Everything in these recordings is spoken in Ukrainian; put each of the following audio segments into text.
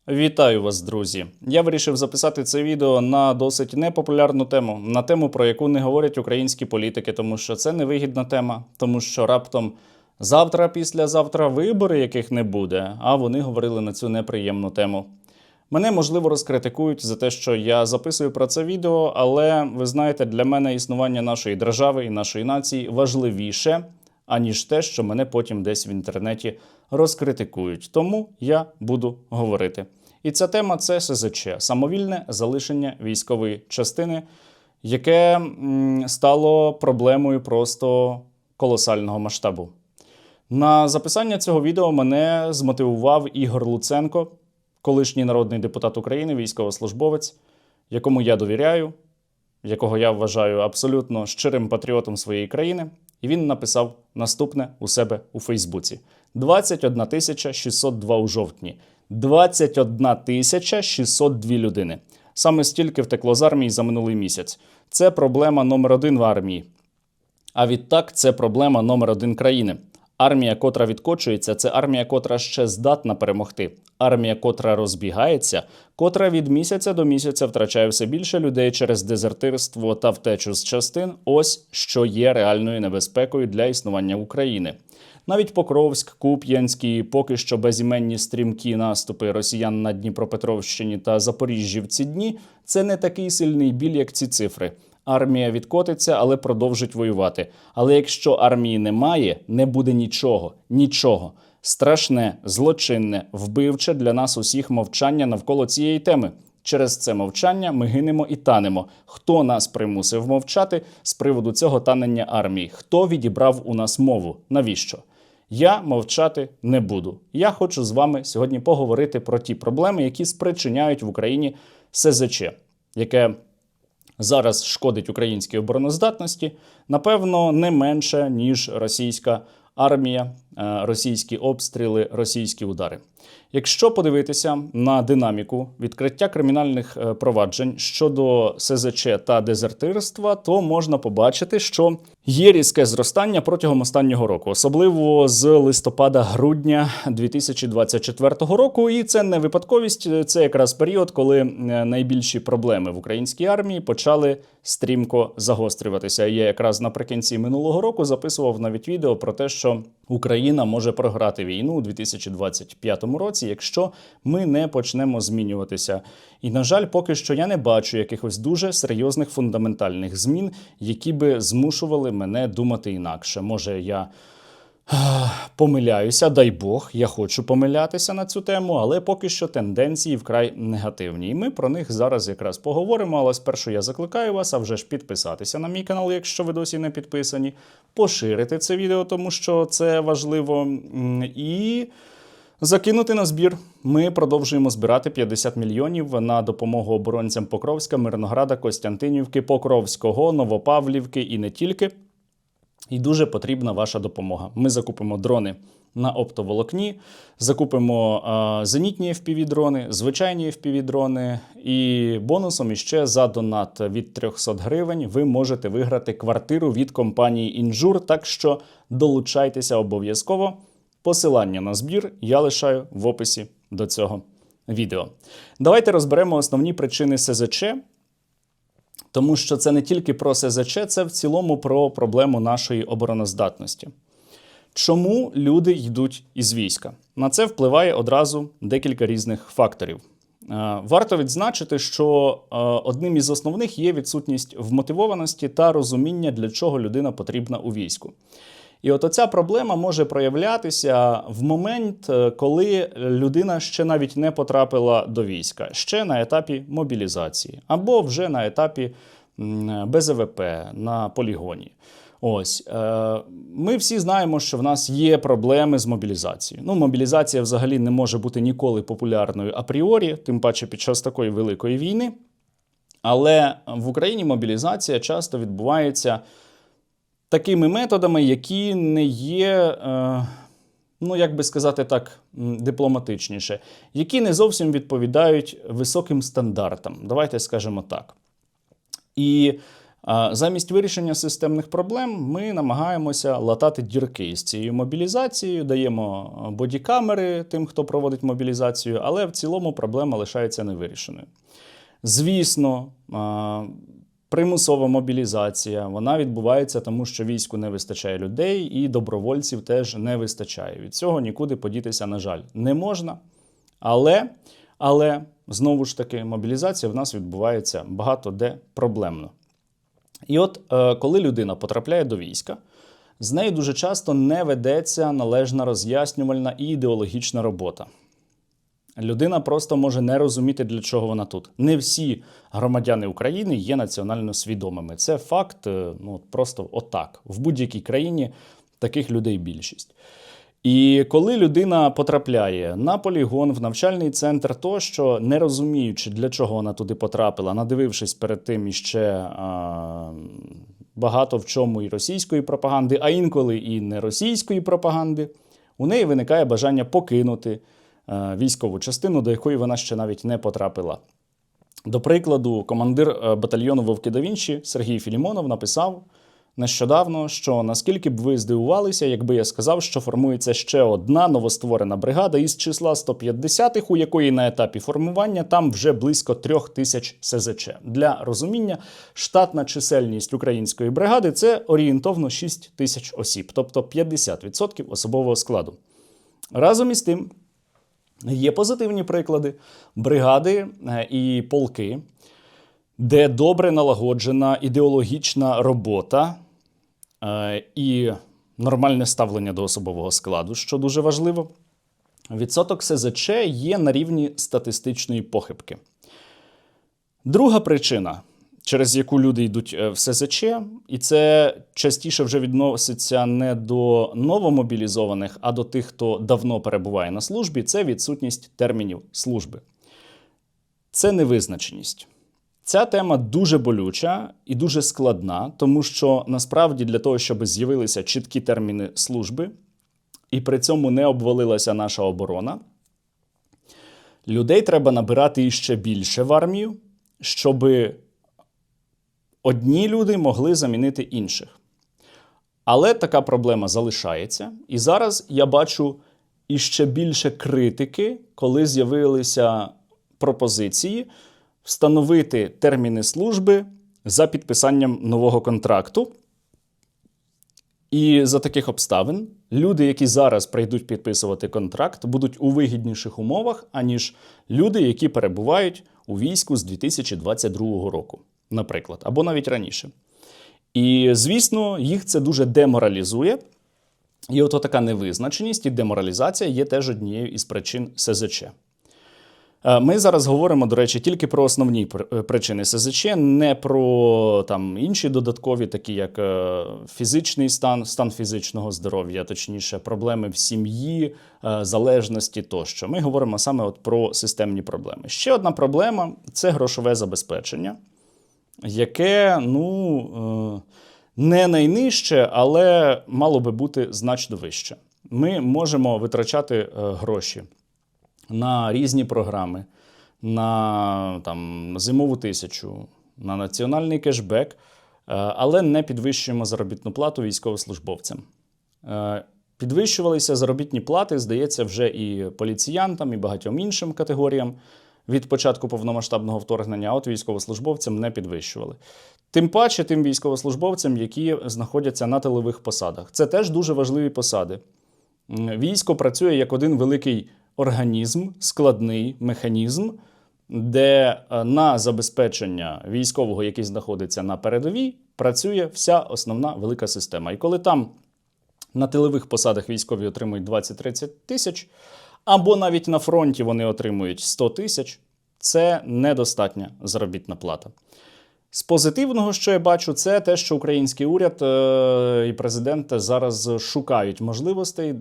Вітаю вас, друзі! Я вирішив записати це відео на досить непопулярну тему, на тему, про яку не говорять українські політики, тому що це невигідна тема, тому що раптом завтра, післязавтра вибори, яких не буде, а вони говорили на цю неприємну тему. Мене, можливо, розкритикують за те, що я записую про це відео, але, ви знаєте, для мене існування нашої держави і нашої нації важливіше, аніж те, що мене потім десь в інтернеті розкритикують. Тому я буду говорити. І ця тема – це СЗЧ – самовільне залишення військової частини, яке стало проблемою просто колосального масштабу. На записання цього відео мене змотивував Ігор Луценко, колишній народний депутат України, військовослужбовець, якому я довіряю, якого я вважаю абсолютно щирим патріотом своєї країни. І він написав наступне у себе у Фейсбуці. 21 602 у жовтні. 21 602 людини. Саме стільки втекло з армії за минулий місяць. Це проблема номер один в армії. А відтак це проблема номер один країни. Армія, котра відкочується, це армія, котра ще здатна перемогти. Армія, котра розбігається, котра від місяця до місяця втрачає все більше людей через дезертирство та втечу з частин. Ось що є реальною небезпекою для існування України. Навіть Покровськ, Куп'янський, поки що безіменні стрімкі наступи росіян на Дніпропетровщині та Запоріжжі в ці дні – це не такий сильний біль, як ці цифри. Армія відкотиться, але продовжить воювати. Але якщо армії немає, не буде нічого. Нічого. Страшне, злочинне, вбивче для нас усіх мовчання навколо цієї теми. Через це мовчання ми гинемо і танемо. Хто нас примусив мовчати з приводу цього танення армії? Хто відібрав у нас мову? Навіщо? Я мовчати не буду. Я хочу з вами сьогодні поговорити про ті проблеми, які спричиняють в Україні СЗЧ, яке зараз шкодить українській обороноздатності, напевно, не менше, ніж російська армія, російські обстріли, російські удари. Якщо подивитися на динаміку відкриття кримінальних проваджень щодо СЗЧ та дезертирства, то можна побачити, що є різке зростання протягом останнього року, особливо з листопада-грудня 2024 року. І це не випадковість, це якраз період, коли найбільші проблеми в українській армії почали стрімко загострюватися. Я якраз наприкінці минулого року записував навіть відео про те, що Україна може програти війну у 2025 році, якщо ми не почнемо змінюватися. І, на жаль, поки що я не бачу якихось дуже серйозних фундаментальних змін, які би змушували мене думати інакше. Може, я помиляюся, дай Бог, я хочу помилятися на цю тему, але поки що тенденції вкрай негативні. І ми про них зараз якраз поговоримо, але спершу я закликаю вас, а вже ж підписатися на мій канал, якщо ви досі не підписані, поширити це відео, тому що це важливо, і закинути на збір. Ми продовжуємо збирати 50 мільйонів на допомогу оборонцям Покровська, Мирнограда, Костянтинівки, Покровського, Новопавлівки і не тільки. І дуже потрібна ваша допомога. Ми закупимо дрони на оптоволокні, закупимо зенітні FPV-дрони, звичайні FPV-дрони. І бонусом іще за донат від 300 гривень ви можете виграти квартиру від компанії «Інжур». Так що долучайтеся обов'язково. Посилання на збір я лишаю в описі до цього відео. Давайте розберемо основні причини СЗЧ. Тому що це не тільки про СЗЧ, це в цілому про проблему нашої обороноздатності. Чому люди йдуть із війська? На це впливає одразу декілька різних факторів. Варто відзначити, що одним із основних є відсутність вмотивованості та розуміння, для чого людина потрібна у війську. І от оця проблема може проявлятися в момент, коли людина ще навіть не потрапила до війська, ще на етапі мобілізації, або вже на етапі БЗВП, на полігоні. Ось, ми всі знаємо, що в нас є проблеми з мобілізацією. Мобілізація взагалі не може бути ніколи популярною апріорі, тим паче під час такої великої війни. Але в Україні мобілізація часто відбувається такими методами, які не є, як би сказати так, дипломатичніше, які не зовсім відповідають високим стандартам, давайте скажемо так. І Замість вирішення системних проблем ми намагаємося латати дірки з цією мобілізацією, даємо бодікамери тим, хто проводить мобілізацію, але в цілому проблема лишається невирішеною. Звісно, примусова мобілізація, вона відбувається тому, що війську не вистачає людей і добровольців теж не вистачає. Від цього нікуди подітися, на жаль, не можна. Але знову ж таки, мобілізація в нас відбувається багато де проблемно. І от коли людина потрапляє до війська, з нею дуже часто не ведеться належна роз'яснювальна і ідеологічна робота. Людина просто може не розуміти, для чого вона тут. Не всі громадяни України є національно свідомими. Це факт, просто отак. В будь-якій країні таких людей більшість. І коли людина потрапляє на полігон, в навчальний центр тощо, не розуміючи, для чого вона туди потрапила, надивившись перед тим іще багато в чому і російської пропаганди, а інколи і не російської пропаганди, у неї виникає бажання покинути військову частину, до якої вона ще навіть не потрапила. До прикладу, командир батальйону «Вовки да Вінчі» Сергій Філімонов написав нещодавно, що наскільки б ви здивувалися, якби я сказав, що формується ще одна новостворена бригада із числа 150-х, у якої на етапі формування там вже близько 3000 СЗЧ. Для розуміння, штатна чисельність української бригади – це орієнтовно 6000 осіб, тобто 50% особового складу. Разом із тим, є позитивні приклади бригади і полки, де добре налагоджена ідеологічна робота і нормальне ставлення до особового складу, що дуже важливо. Відсоток СЗЧ є на рівні статистичної похибки. Друга причина, через яку люди йдуть в СЗЧ, і це частіше вже відноситься не до новомобілізованих, а до тих, хто давно перебуває на службі, це відсутність термінів служби. Це невизначеність. Ця тема дуже болюча і дуже складна, тому що насправді для того, щоб з'явилися чіткі терміни служби, і при цьому не обвалилася наша оборона, людей треба набирати іще більше в армію, щоб одні люди могли замінити інших. Але така проблема залишається. І зараз я бачу іще більше критики, коли з'явилися пропозиції встановити терміни служби за підписанням нового контракту. І за таких обставин люди, які зараз прийдуть підписувати контракт, будуть у вигідніших умовах, аніж люди, які перебувають у війську з 2022 року, наприклад, або навіть раніше. І, звісно, їх це дуже деморалізує. І от така невизначеність і деморалізація є теж однією із причин СЗЧ. Ми зараз говоримо, до речі, тільки про основні причини СЗЧ, не про інші додаткові, такі як фізичний стан фізичного здоров'я, точніше, проблеми в сім'ї, залежності тощо. Ми говоримо саме про системні проблеми. Ще одна проблема – це грошове забезпечення, яке, не найнижче, але мало би бути значно вище. Ми можемо витрачати гроші на різні програми, на зимову 1000, на національний кешбек, але не підвищуємо заробітну плату військовослужбовцям. Підвищувалися заробітні плати, здається, вже і поліціянтам, і багатьом іншим категоріям від початку повномасштабного вторгнення, а от військовослужбовцям не підвищували. Тим паче тим військовослужбовцям, які знаходяться на тилових посадах. Це теж дуже важливі посади. Військо працює як один великий організм, складний механізм, де на забезпечення військового, який знаходиться на передовій, працює вся основна велика система. І коли там на тилових посадах військові отримують 20-30 тисяч, або навіть на фронті вони отримують 100 тисяч, це недостатня заробітна плата. З позитивного, що я бачу, це те, що український уряд і президент зараз шукають можливостей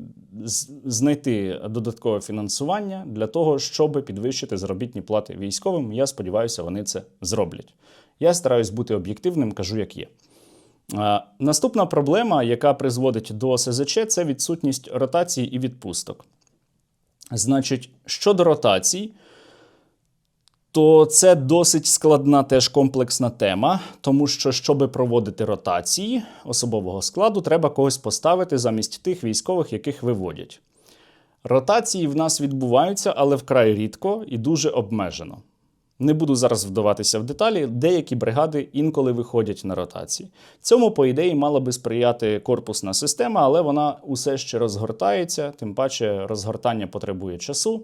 знайти додаткове фінансування для того, щоб підвищити заробітні плати військовим. Я сподіваюся, вони це зроблять. Я стараюсь бути об'єктивним, кажу, як є. Наступна проблема, яка призводить до СЗЧ, це відсутність ротацій і відпусток. Значить, щодо ротацій, то це досить складна теж комплексна тема, тому що, щоб проводити ротації особового складу, треба когось поставити замість тих військових, яких виводять. Ротації в нас відбуваються, але вкрай рідко і дуже обмежено. Не буду зараз вдаватися в деталі, деякі бригади інколи виходять на ротації. Цьому, по ідеї, мала би сприяти корпусна система, але вона усе ще розгортається, тим паче розгортання потребує часу,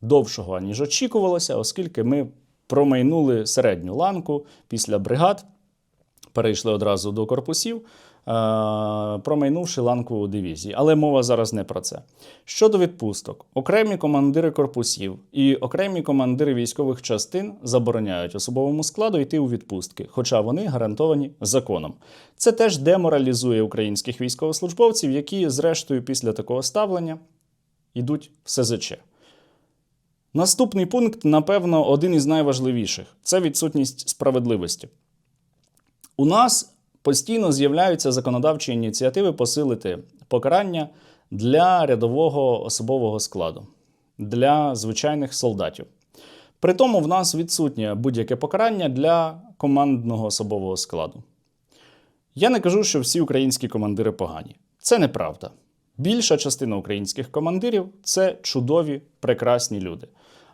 довшого, ніж очікувалося, оскільки ми промайнули середню ланку після бригад, перейшли одразу до корпусів, промайнувши ланку дивізії. Але мова зараз не про це. Щодо відпусток. Окремі командири корпусів і окремі командири військових частин забороняють особовому складу йти у відпустки, хоча вони гарантовані законом. Це теж деморалізує українських військовослужбовців, які, зрештою, після такого ставлення йдуть в СЗЧ. Наступний пункт, напевно, один із найважливіших – це відсутність справедливості. У нас постійно з'являються законодавчі ініціативи посилити покарання для рядового особового складу, для звичайних солдатів. При тому в нас відсутнє будь-яке покарання для командного особового складу. Я не кажу, що всі українські командири погані. Це неправда. Більша частина українських командирів – це чудові, прекрасні люди.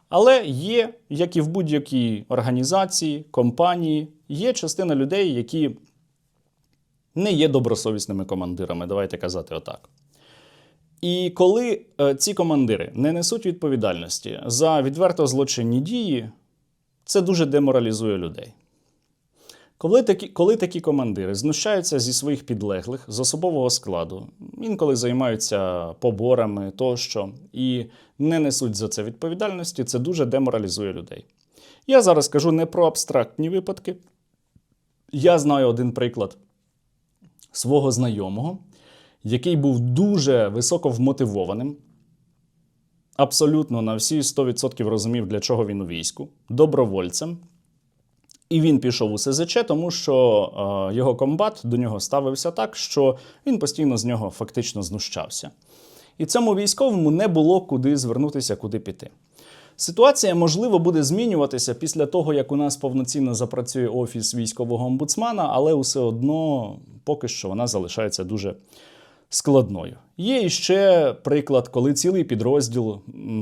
Але є, як і в будь-якій організації, компанії, є частина людей, які не є добросовісними командирами, давайте казати отак. І коли ці командири не несуть відповідальності за відверто злочинні дії, це дуже деморалізує людей. Коли такі командири знущаються зі своїх підлеглих, з особового складу, інколи займаються поборами тощо, і не несуть за це відповідальності, це дуже деморалізує людей. Я зараз кажу не про абстрактні випадки. Я знаю один приклад свого знайомого, який був дуже високо вмотивованим, абсолютно на всі 100% розумів, для чого він у війську, добровольцем. І він пішов у СЗЧ, тому що його комбат до нього ставився так, що він постійно з нього фактично знущався. І цьому військовому не було куди звернутися, куди піти. Ситуація, можливо, буде змінюватися після того, як у нас повноцінно запрацює Офіс військового омбудсмана, але все одно поки що вона залишається дуже складною. Є іще приклад, коли цілий підрозділ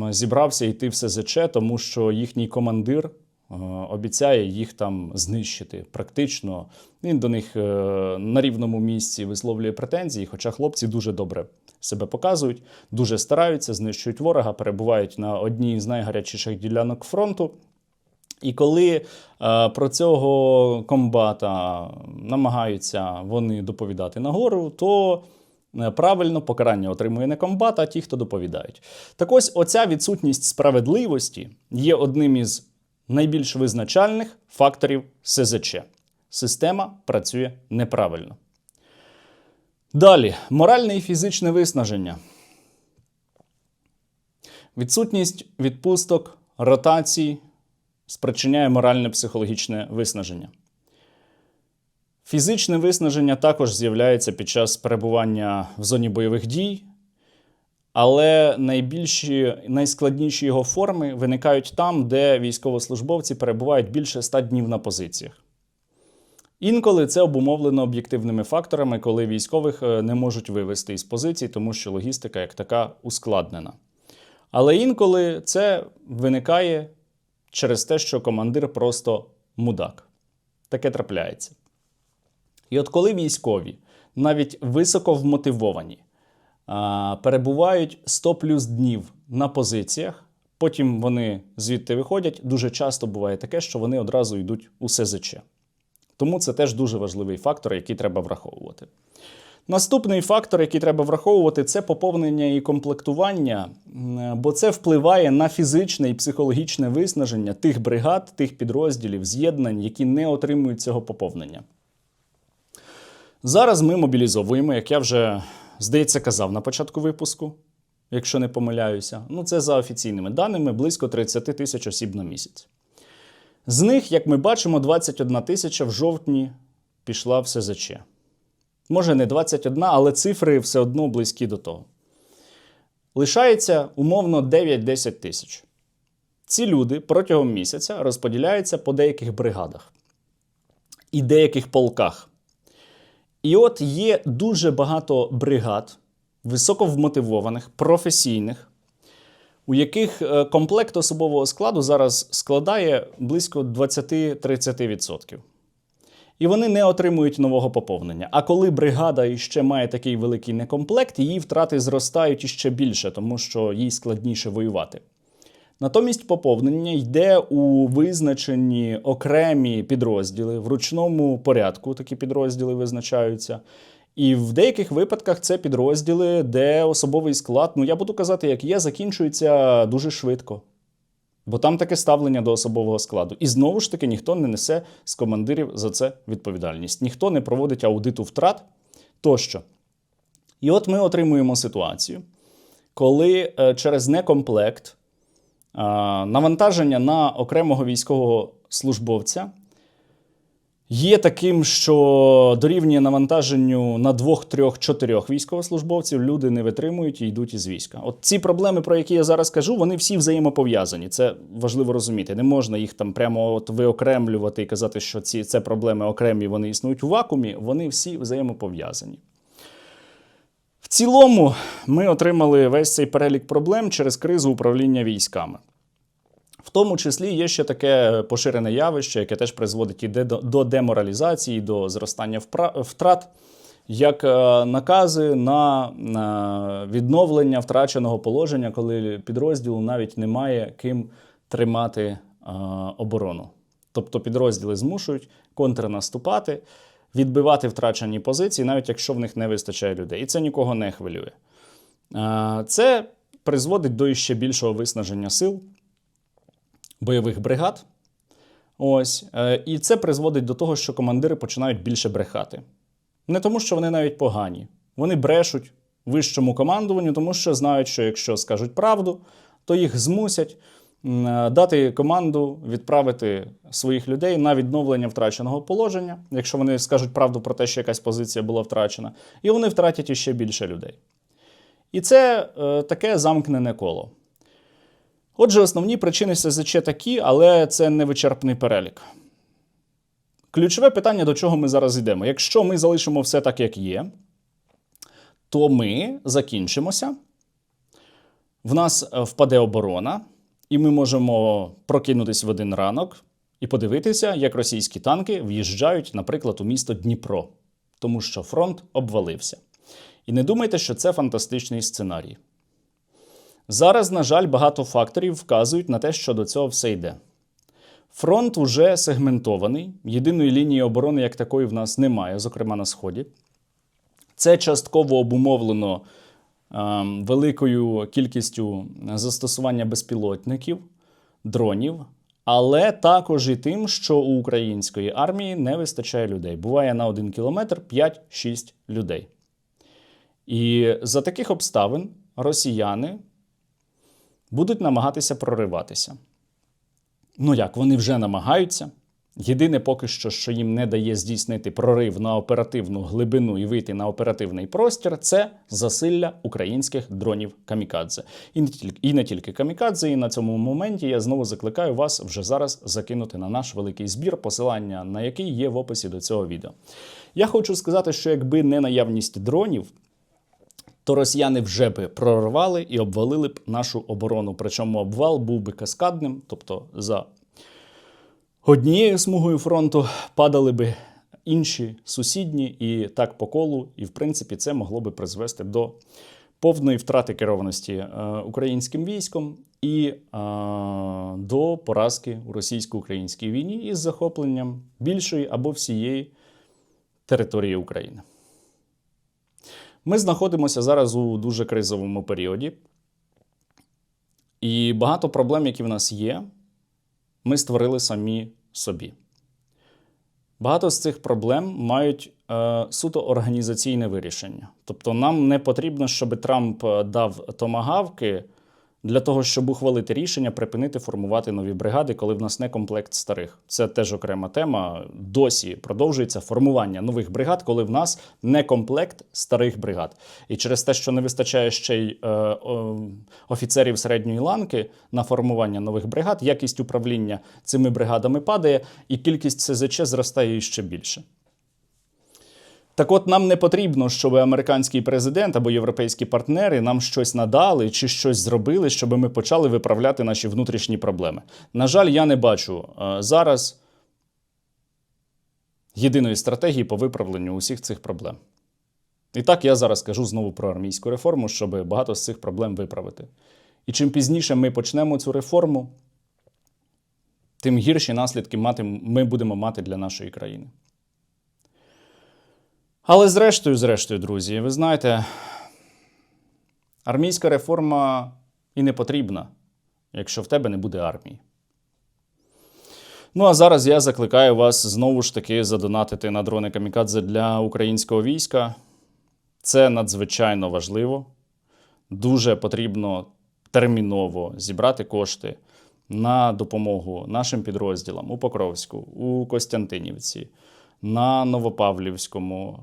зібрався йти в СЗЧ, тому що їхній командир обіцяє їх там знищити. Практично він до них на рівному місці висловлює претензії, хоча хлопці дуже добре себе показують, дуже стараються, знищують ворога, перебувають на одній з найгарячіших ділянок фронту. І коли про цього комбата намагаються вони доповідати нагору, то правильно покарання отримує не комбат, а ті, хто доповідають. Так ось, оця відсутність справедливості є одним із найбільш визначальних факторів СЗЧ. Система працює неправильно. Далі. Моральне і фізичне виснаження. Відсутність відпусток, ротацій спричиняє моральне-психологічне виснаження. Фізичне виснаження також з'являється під час перебування в зоні бойових дій, але найскладніші його форми виникають там, де військовослужбовці перебувають більше 100 днів на позиціях. Інколи це обумовлено об'єктивними факторами, коли військових не можуть вивести із позицій, тому що логістика як така ускладнена. Але інколи це виникає через те, що командир просто мудак. Таке трапляється. І от коли військові, навіть високо вмотивовані, перебувають 100 плюс днів на позиціях, потім вони звідти виходять, дуже часто буває таке, що вони одразу йдуть у СЗЧ. Тому це теж дуже важливий фактор, який треба враховувати. Наступний фактор, який треба враховувати, це поповнення і комплектування, бо це впливає на фізичне і психологічне виснаження тих бригад, тих підрозділів, з'єднань, які не отримують цього поповнення. Зараз ми мобілізовуємо, як я вже, здається, казав на початку випуску, якщо не помиляюся. Це за офіційними даними, близько 30 тисяч осіб на місяць. З них, як ми бачимо, 21 тисяча в жовтні пішла в СЗЧ. Може не 21, але цифри все одно близькі до того. Лишається, умовно, 9-10 тисяч. Ці люди протягом місяця розподіляються по деяких бригадах і деяких полках. І от є дуже багато бригад, високовмотивованих, професійних, у яких комплект особового складу зараз складає близько 20-30%. І вони не отримують нового поповнення. А коли бригада іще має такий великий некомплект, її втрати зростають іще більше, тому що їй складніше воювати. Натомість поповнення йде у визначені окремі підрозділи, в ручному порядку такі підрозділи визначаються. І в деяких випадках це підрозділи, де особовий склад, я буду казати, як є, закінчується дуже швидко. Бо там таке ставлення до особового складу. І знову ж таки ніхто не несе з командирів за це відповідальність. Ніхто не проводить аудиту втрат тощо. І от ми отримуємо ситуацію, коли через некомплект навантаження на окремого військового службовця є таким, що дорівнює навантаженню на 2, 3, 4 військовослужбовців, люди не витримують і йдуть із війська. От ці проблеми, про які я зараз кажу, вони всі взаємопов'язані. Це важливо розуміти. Не можна їх там прямо виокремлювати і казати, що це проблеми окремі, вони існують у вакуумі, вони всі взаємопов'язані. В цілому ми отримали весь цей перелік проблем через кризу управління військами. В тому числі є ще таке поширене явище, яке теж призводить і до деморалізації, до зростання втрат, як накази на відновлення втраченого положення, коли підрозділу навіть немає ким тримати оборону. Тобто підрозділи змушують контрнаступати, відбивати втрачені позиції, навіть якщо в них не вистачає людей. І це нікого не хвилює. Це призводить до іще більшого виснаження сил, бойових бригад. І це призводить до того, що командири починають більше брехати. Не тому, що вони навіть погані. Вони брешуть вищому командуванню, тому що знають, що якщо скажуть правду, то їх змусять дати команду відправити своїх людей на відновлення втраченого положення, якщо вони скажуть правду про те, що якась позиція була втрачена, і вони втратять іще більше людей. І це таке замкнене коло. Отже, основні причини СЗЧ такі, але це не вичерпний перелік. Ключове питання, до чого ми зараз йдемо. Якщо ми залишимо все так, як є, то ми закінчимося, в нас впаде оборона, і ми можемо прокинутись в один ранок і подивитися, як російські танки в'їжджають, наприклад, у місто Дніпро, тому що фронт обвалився. І не думайте, що це фантастичний сценарій. Зараз, на жаль, багато факторів вказують на те, що до цього все йде. Фронт уже сегментований, єдиної лінії оборони як такої в нас немає, зокрема на Сході. Це частково обумовлено великою кількістю застосування безпілотників, дронів, але також і тим, що у української армії не вистачає людей. Буває на 1 кілометр 5-6 людей. І за таких обставин росіяни будуть намагатися прориватися. Вони вже намагаються. Єдине поки що їм не дає здійснити прорив на оперативну глибину і вийти на оперативний простір, це засилля українських дронів камікадзе. І не тільки камікадзе, і на цьому моменті я знову закликаю вас вже зараз закинути на наш великий збір, посилання на який є в описі до цього відео. Я хочу сказати, що якби не наявність дронів, то росіяни вже би прорвали і обвалили б нашу оборону. Причому обвал був би каскадним, тобто за однією смугою фронту падали би інші сусідні і так по колу. І, в принципі, це могло би призвести до повної втрати керованості українським військом і до поразки у російсько-українській війні із захопленням більшої або всієї території України. Ми знаходимося зараз у дуже кризовому періоді. І багато проблем, які в нас є, ми створили самі собі. Багато з цих проблем мають суто організаційне вирішення. Тобто нам не потрібно, щоб Трамп дав томагавки для того, щоб ухвалити рішення припинити формувати нові бригади, коли в нас не комплект старих. Це теж окрема тема. Досі продовжується формування нових бригад, коли в нас не комплект старих бригад. І через те, що не вистачає ще й офіцерів середньої ланки на формування нових бригад, якість управління цими бригадами падає, і кількість СЗЧ зростає ще більше. Так от нам не потрібно, щоб американський президент або європейські партнери нам щось надали чи щось зробили, щоб ми почали виправляти наші внутрішні проблеми. На жаль, я не бачу зараз єдиної стратегії по виправленню усіх цих проблем. І так я зараз кажу знову про армійську реформу, щоб багато з цих проблем виправити. І чим пізніше ми почнемо цю реформу, тим гірші наслідки ми будемо мати для нашої країни. Але зрештою, друзі, ви знаєте, армійська реформа і не потрібна, якщо в тебе не буде армії. Ну а зараз я закликаю вас знову ж таки задонатити на дрони камікадзе для українського війська. Це надзвичайно важливо. Дуже потрібно терміново зібрати кошти на допомогу нашим підрозділам у Покровську, у Костянтинівці, на Новопавлівському,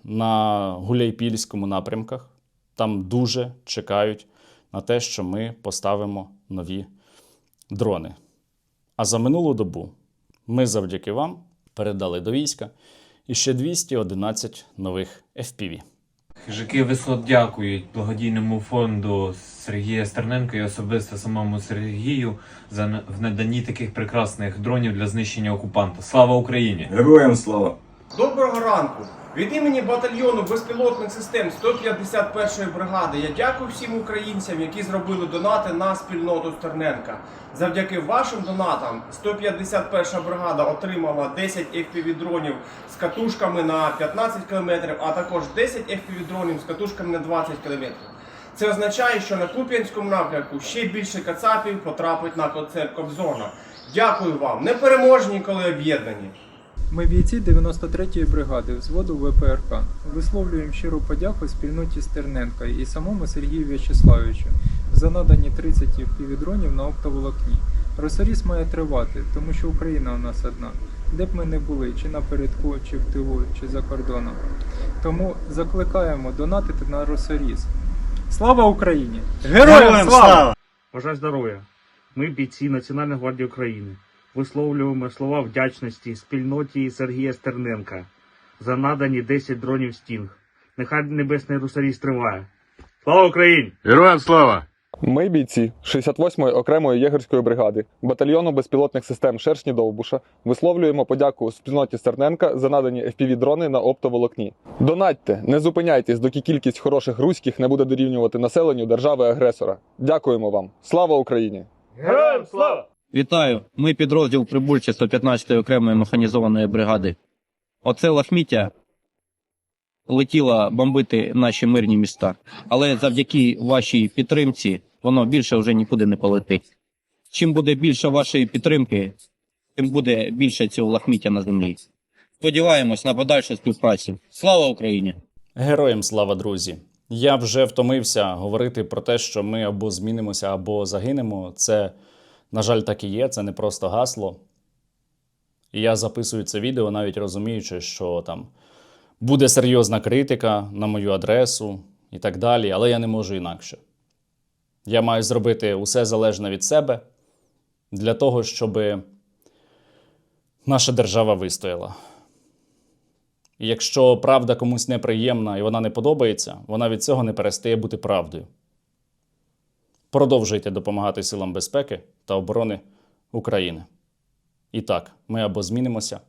на Гуляйпільському напрямках. Там дуже чекають на те, що ми поставимо нові дрони. А за минулу добу ми завдяки вам передали до війська іще 211 нових FPV. Хижаки висот дякують благодійному фонду Сергія Стерненка і особисто самому Сергію за наданні таких прекрасних дронів для знищення окупанта. Слава Україні! Героям слава! Доброго ранку! Від імені батальйону безпілотних систем 151-ї бригади я дякую всім українцям, які зробили донати на спільноту Стерненка. Завдяки вашим донатам 151-ша бригада отримала 10 FPV-дронів з катушками на 15 км, а також 10 FPV-дронів з катушками на 20 км. Це означає, що на Куп'янському напрямку ще більше кацапів потрапить на концерт Кобзона. Дякую вам, непереможні, коли об'єднані! Ми бійці 93-ї бригади взводу ВПРК висловлюємо щиру подяку спільноті Стерненка і самому Сергію В'ячеславовичу за надані 30 FPV-дронів на оптоволокні. Росоріс має тривати, тому що Україна у нас одна. Де б ми не були, чи напередку, чи в тилу, чи за кордоном. Тому закликаємо донатити на Росоріс. Слава Україні! Героям слава! Бажаю здоров'я! Ми, бійці Національної гвардії України, висловлюємо слова вдячності спільноті Сергія Стерненка за надані 10 дронів «Стінг». Нехай Небесний Русаріс триває. Слава Україні! Героям слава! Ми бійці 68-ї окремої єгерської бригади, батальйону безпілотних систем «Шершні Довбуша» висловлюємо подяку спільноті Стерненка за надані FPV-дрони на оптоволокні. Донатьте, не зупиняйтесь, доки кількість хороших руських не буде дорівнювати населенню держави-агресора. Дякуємо вам. Слава Україні! Героям слава! Вітаю! Ми підрозділ Прибульче 115-ї окремої механізованої бригади. Оце лахміття летіло бомбити наші мирні міста. Але завдяки вашій підтримці воно більше вже нікуди не полетить. Чим буде більше вашої підтримки, тим буде більше цього лахміття на землі. Сподіваємось на подальшу співпрацю. Слава Україні! Героям слава, друзі! Я вже втомився говорити про те, що ми або змінимося, або загинемо. Це, на жаль, так і є, це не просто гасло. І я записую це відео, навіть розуміючи, що там буде серйозна критика на мою адресу і так далі, але я не можу інакше. Я маю зробити усе залежне від себе для того, щоб наша держава вистояла. І якщо правда комусь неприємна і вона не подобається, вона від цього не перестає бути правдою. Продовжуйте допомагати силам безпеки та оборони України. І так, ми або змінимося,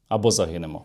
або загинемо.